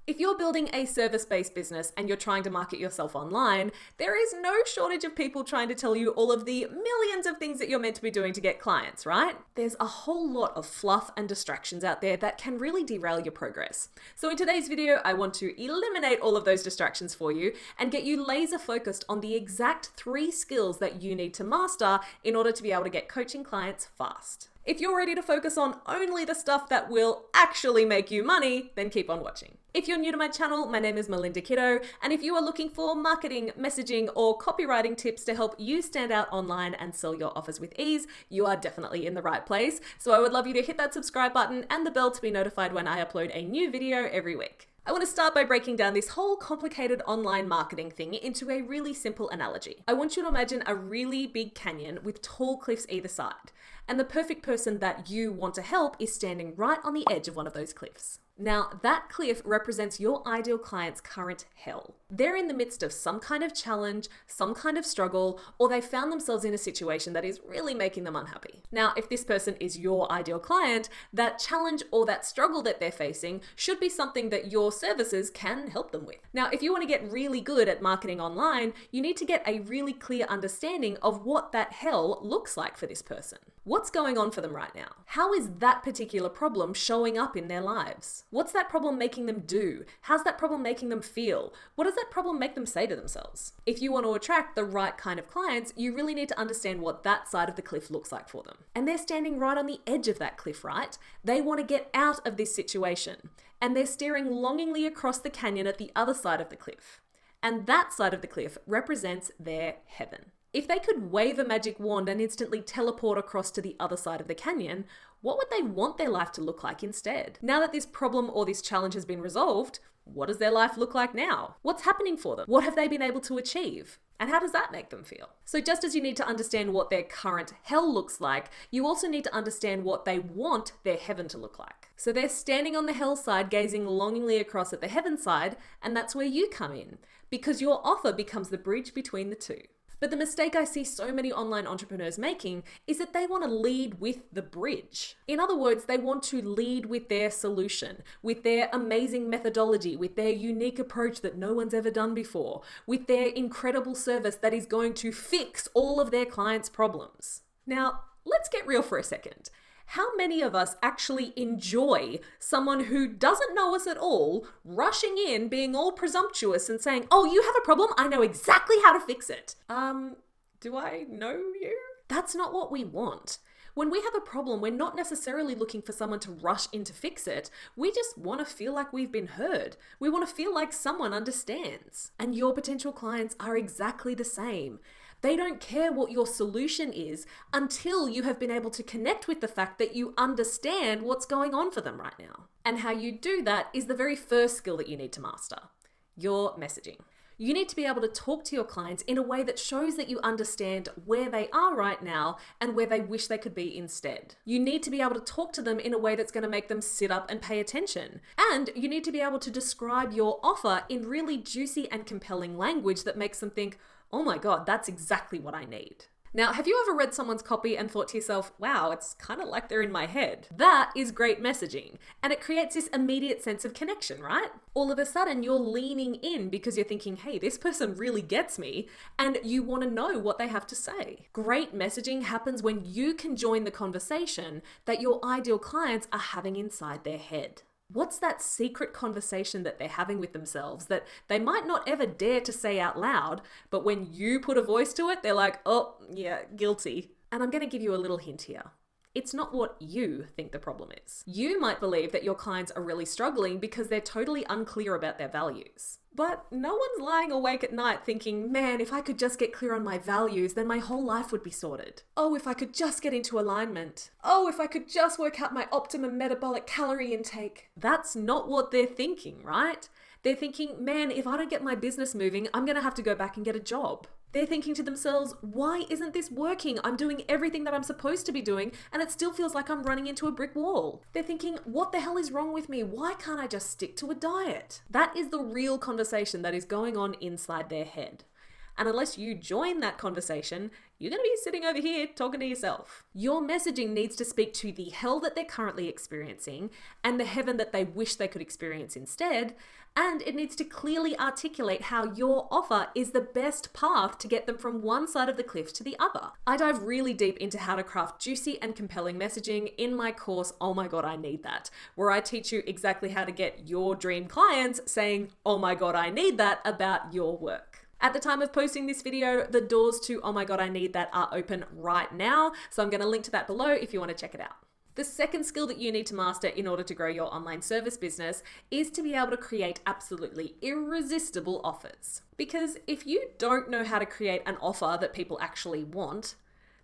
If you're building a service-based business and you're trying to market yourself online, there is no shortage of people trying to tell you all of the millions of things that you're meant to be doing to get clients, right? There's a whole lot of fluff and distractions out there that can really derail your progress. So in today's video, I want to eliminate all of those distractions for you and get you laser focused on the exact 3 skills that you need to master in order to be able to get coaching clients fast. If you're ready to focus on only the stuff that will actually make you money, then keep on watching. If you're new to my channel, my name is Melinda Kitto, and if you are looking for marketing, messaging, or copywriting tips to help you stand out online and sell your offers with ease, you are definitely in the right place. So I would love you to hit that subscribe button and the bell to be notified when I upload a new video every week. I want to start by breaking down this whole complicated online marketing thing into a really simple analogy. I want you to imagine a really big canyon with tall cliffs either side, and the perfect person that you want to help is standing right on the edge of one of those cliffs. Now, that cliff represents your ideal client's current hell. They're in the midst of some kind of challenge, some kind of struggle, or they found themselves in a situation that is really making them unhappy. Now, if this person is your ideal client, that challenge or that struggle that they're facing should be something that your services can help them with. Now, if you want to get really good at marketing online, you need to get a really clear understanding of what that hell looks like for this person. What's going on for them right now? How is that particular problem showing up in their lives? What's that problem making them do? How's that problem making them feel? What does that problem make them say to themselves? If you want to attract the right kind of clients, you really need to understand what that side of the cliff looks like for them. And they're standing right on the edge of that cliff, right? They want to get out of this situation. And they're staring longingly across the canyon at the other side of the cliff. And that side of the cliff represents their heaven. If they could wave a magic wand and instantly teleport across to the other side of the canyon, what would they want their life to look like instead? Now that this problem or this challenge has been resolved, what does their life look like now? What's happening for them? What have they been able to achieve? And how does that make them feel? So just as you need to understand what their current hell looks like, you also need to understand what they want their heaven to look like. So they're standing on the hell side, gazing longingly across at the heaven side, and that's where you come in, because your offer becomes the bridge between the two. But the mistake I see so many online entrepreneurs making is that they want to lead with the bridge. In other words, they want to lead with their solution, with their amazing methodology, with their unique approach that no one's ever done before, with their incredible service that is going to fix all of their clients' problems. Now, let's get real for a second. How many of us actually enjoy someone who doesn't know us at all rushing in, being all presumptuous and saying, "Oh, you have a problem? I know exactly how to fix it." Do I know you? That's not what we want. When we have a problem, we're not necessarily looking for someone to rush in to fix it. We just want to feel like we've been heard. We want to feel like someone understands. And your potential clients are exactly the same. They don't care what your solution is until you have been able to connect with the fact that you understand what's going on for them right now. And how you do that is the very first skill that you need to master: your messaging. You need to be able to talk to your clients in a way that shows that you understand where they are right now and where they wish they could be instead. You need to be able to talk to them in a way that's going to make them sit up and pay attention. And you need to be able to describe your offer in really juicy and compelling language that makes them think, "Oh my God, that's exactly what I need." Now, have you ever read someone's copy and thought to yourself, "Wow, it's kind of like they're in my head"? That is great messaging. And it creates this immediate sense of connection, right? All of a sudden, you're leaning in because you're thinking, "Hey, this person really gets me," and you want to know what they have to say. Great messaging happens when you can join the conversation that your ideal clients are having inside their head. What's that secret conversation that they're having with themselves that they might not ever dare to say out loud, but when you put a voice to it, they're like, "Oh, yeah, guilty." And I'm going to give you a little hint here. It's not what you think the problem is. You might believe that your clients are really struggling because they're totally unclear about their values. But no one's lying awake at night thinking, "Man, if I could just get clear on my values, then my whole life would be sorted. Oh, if I could just get into alignment. Oh, if I could just work out my optimum metabolic calorie intake." That's not what they're thinking, right? They're thinking, "Man, if I don't get my business moving, I'm going to have to go back and get a job." They're thinking to themselves, "Why isn't this working? I'm doing everything that I'm supposed to be doing, and it still feels like I'm running into a brick wall." They're thinking, "What the hell is wrong with me? Why can't I just stick to a diet?" That is the real conversation that is going on inside their head. And unless you join that conversation, you're going to be sitting over here talking to yourself. Your messaging needs to speak to the hell that they're currently experiencing and the heaven that they wish they could experience instead. And it needs to clearly articulate how your offer is the best path to get them from one side of the cliff to the other. I dive really deep into how to craft juicy and compelling messaging in my course, Oh My God, I Need That, where I teach you exactly how to get your dream clients saying, oh my God, I need that about your work. At the time of posting this video, the doors to Oh My God, I Need That are open right now. So I'm going to link to that below if you want to check it out. The second skill that you need to master in order to grow your online service business is to be able to create absolutely irresistible offers. Because if you don't know how to create an offer that people actually want,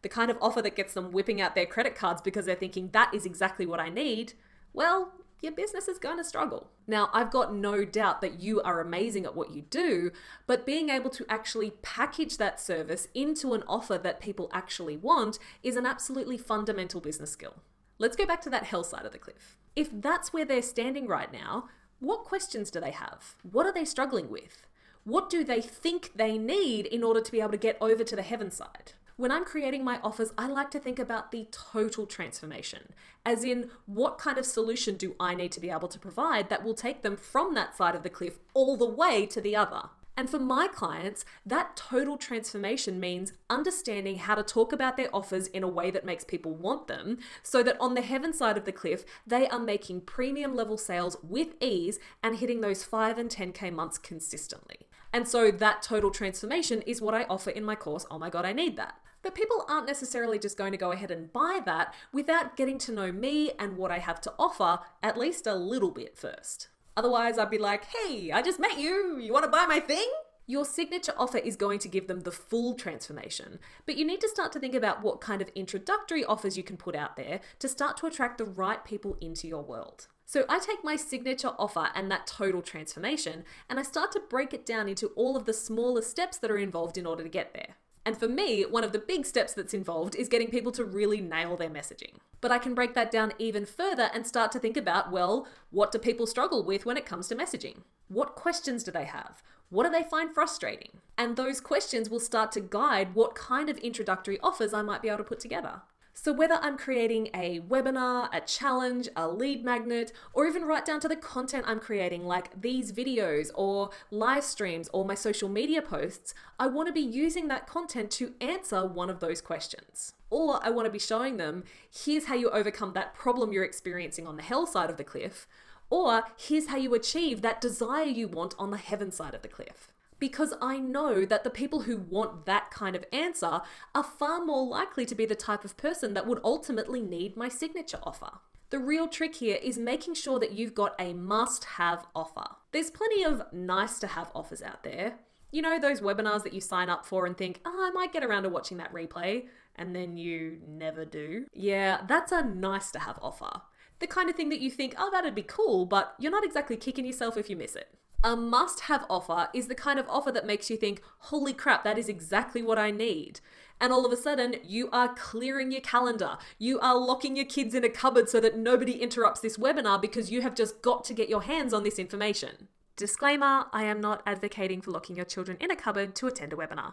the kind of offer that gets them whipping out their credit cards because they're thinking that is exactly what I need, well, your business is going to struggle. Now, I've got no doubt that you are amazing at what you do, but being able to actually package that service into an offer that people actually want is an absolutely fundamental business skill. Let's go back to that hell side of the cliff. If that's where they're standing right now, what questions do they have? What are they struggling with? What do they think they need in order to be able to get over to the heaven side? When I'm creating my offers, I like to think about the total transformation, as in what kind of solution do I need to be able to provide that will take them from that side of the cliff all the way to the other. And for my clients, that total transformation means understanding how to talk about their offers in a way that makes people want them, so that on the heaven side of the cliff, they are making premium level sales with ease and hitting those 5 and 10K months consistently. And so that total transformation is what I offer in my course, Oh My God, I Need That. But people aren't necessarily just going to go ahead and buy that without getting to know me and what I have to offer at least a little bit first. Otherwise, I'd be like, hey, I just met you. You want to buy my thing? Your signature offer is going to give them the full transformation, but you need to start to think about what kind of introductory offers you can put out there to start to attract the right people into your world. So I take my signature offer and that total transformation, and I start to break it down into all of the smaller steps that are involved in order to get there. And for me, one of the big steps that's involved is getting people to really nail their messaging. But I can break that down even further and start to think about, well, what do people struggle with when it comes to messaging? What questions do they have? What do they find frustrating? And those questions will start to guide what kind of introductory offers I might be able to put together. So whether I'm creating a webinar, a challenge, a lead magnet, or even right down to the content I'm creating like these videos or live streams or my social media posts, I want to be using that content to answer one of those questions. Or I want to be showing them, here's how you overcome that problem you're experiencing on the hell side of the cliff, or here's how you achieve that desire you want on the heaven side of the cliff. Because I know that the people who want that kind of answer are far more likely to be the type of person that would ultimately need my signature offer. The real trick here is making sure that you've got a must-have offer. There's plenty of nice-to-have offers out there. You know, those webinars that you sign up for and think, oh, I might get around to watching that replay, and then you never do. Yeah, that's a nice-to-have offer. The kind of thing that you think, oh, that'd be cool, but you're not exactly kicking yourself if you miss it. A must-have offer is the kind of offer that makes you think, holy crap, that is exactly what I need. And all of a sudden, you are clearing your calendar. You are locking your kids in a cupboard so that nobody interrupts this webinar because you have just got to get your hands on this information. Disclaimer, I am not advocating for locking your children in a cupboard to attend a webinar.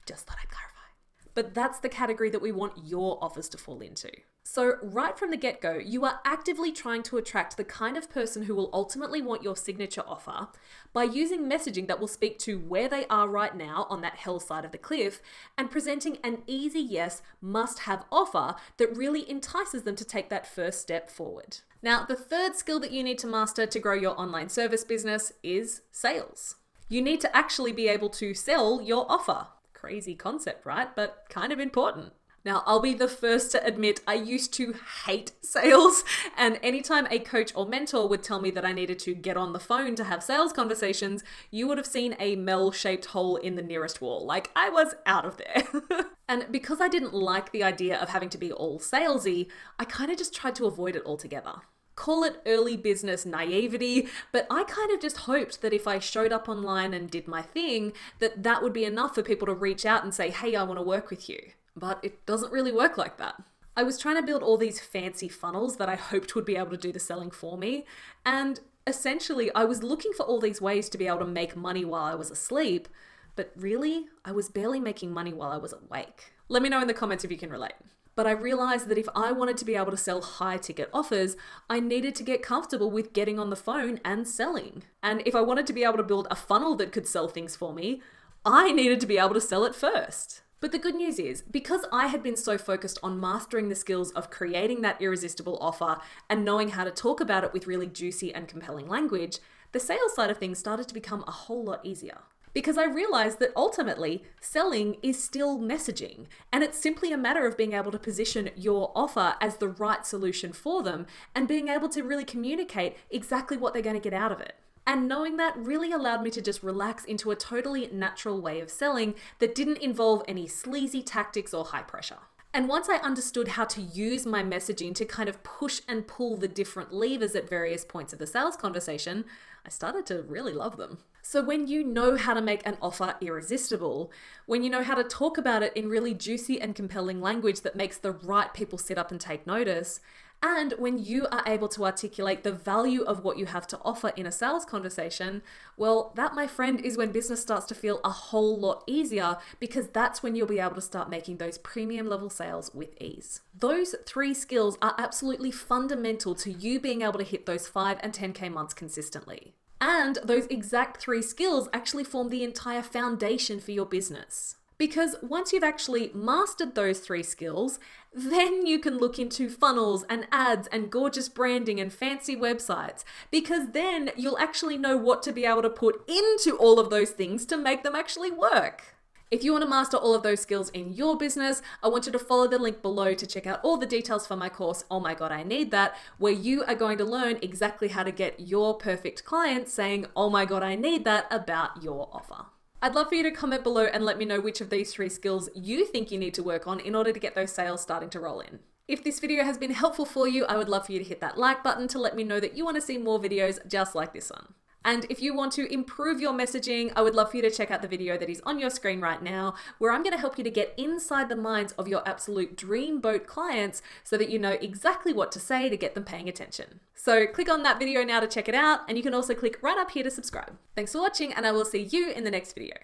Just thought I'd clarify. But that's the category that we want your offers to fall into. So right from the get-go, you are actively trying to attract the kind of person who will ultimately want your signature offer by using messaging that will speak to where they are right now on that hell side of the cliff and presenting an easy yes, must-have offer that really entices them to take that first step forward. Now, the third skill that you need to master to grow your online service business is sales. You need to actually be able to sell your offer. Crazy concept, right? But kind of important. Now, I'll be the first to admit I used to hate sales, and anytime a coach or mentor would tell me that I needed to get on the phone to have sales conversations, you would have seen a Mel-shaped hole in the nearest wall. Like, I was out of there. And because I didn't like the idea of having to be all salesy, I kind of just tried to avoid it altogether. Call it early business naivety, but I kind of just hoped that if I showed up online and did my thing, that would be enough for people to reach out and say, hey, I want to work with you. But it doesn't really work like that. I was trying to build all these fancy funnels that I hoped would be able to do the selling for me. And essentially, I was looking for all these ways to be able to make money while I was asleep, But really, I was barely making money while I was awake. Let me know in the comments if you can relate. But I realized that if I wanted to be able to sell high ticket offers, I needed to get comfortable with getting on the phone and selling. And if I wanted to be able to build a funnel that could sell things for me, I needed to be able to sell it first. But the good news is, because I had been so focused on mastering the skills of creating that irresistible offer and knowing how to talk about it with really juicy and compelling language, the sales side of things started to become a whole lot easier. Because I realized that ultimately, selling is still messaging, and it's simply a matter of being able to position your offer as the right solution for them and being able to really communicate exactly what they're going to get out of it. And knowing that really allowed me to just relax into a totally natural way of selling that didn't involve any sleazy tactics or high pressure. And once I understood how to use my messaging to kind of push and pull the different levers at various points of the sales conversation, I started to really love them. So when you know how to make an offer irresistible, when you know how to talk about it in really juicy and compelling language that makes the right people sit up and take notice, and when you are able to articulate the value of what you have to offer in a sales conversation, well, that, my friend, is when business starts to feel a whole lot easier, because that's when you'll be able to start making those premium level sales with ease. Those 3 skills are absolutely fundamental to you being able to hit those 5 and 10K months consistently. And those exact 3 skills actually form the entire foundation for your business. Because once you've actually mastered those 3 skills, then you can look into funnels and ads and gorgeous branding and fancy websites, because then you'll actually know what to be able to put into all of those things to make them actually work. If you want to master all of those skills in your business, I want you to follow the link below to check out all the details for my course, Oh My God, I Need That, where you are going to learn exactly how to get your perfect client saying, oh my God, I need that about your offer. I'd love for you to comment below and let me know which of these 3 skills you think you need to work on in order to get those sales starting to roll in. If this video has been helpful for you, I would love for you to hit that like button to let me know that you want to see more videos just like this one. And if you want to improve your messaging, I would love for you to check out the video that is on your screen right now, where I'm going to help you to get inside the minds of your absolute dream boat clients so that you know exactly what to say to get them paying attention. So click on that video now to check it out, and you can also click right up here to subscribe. Thanks for watching, and I will see you in the next video.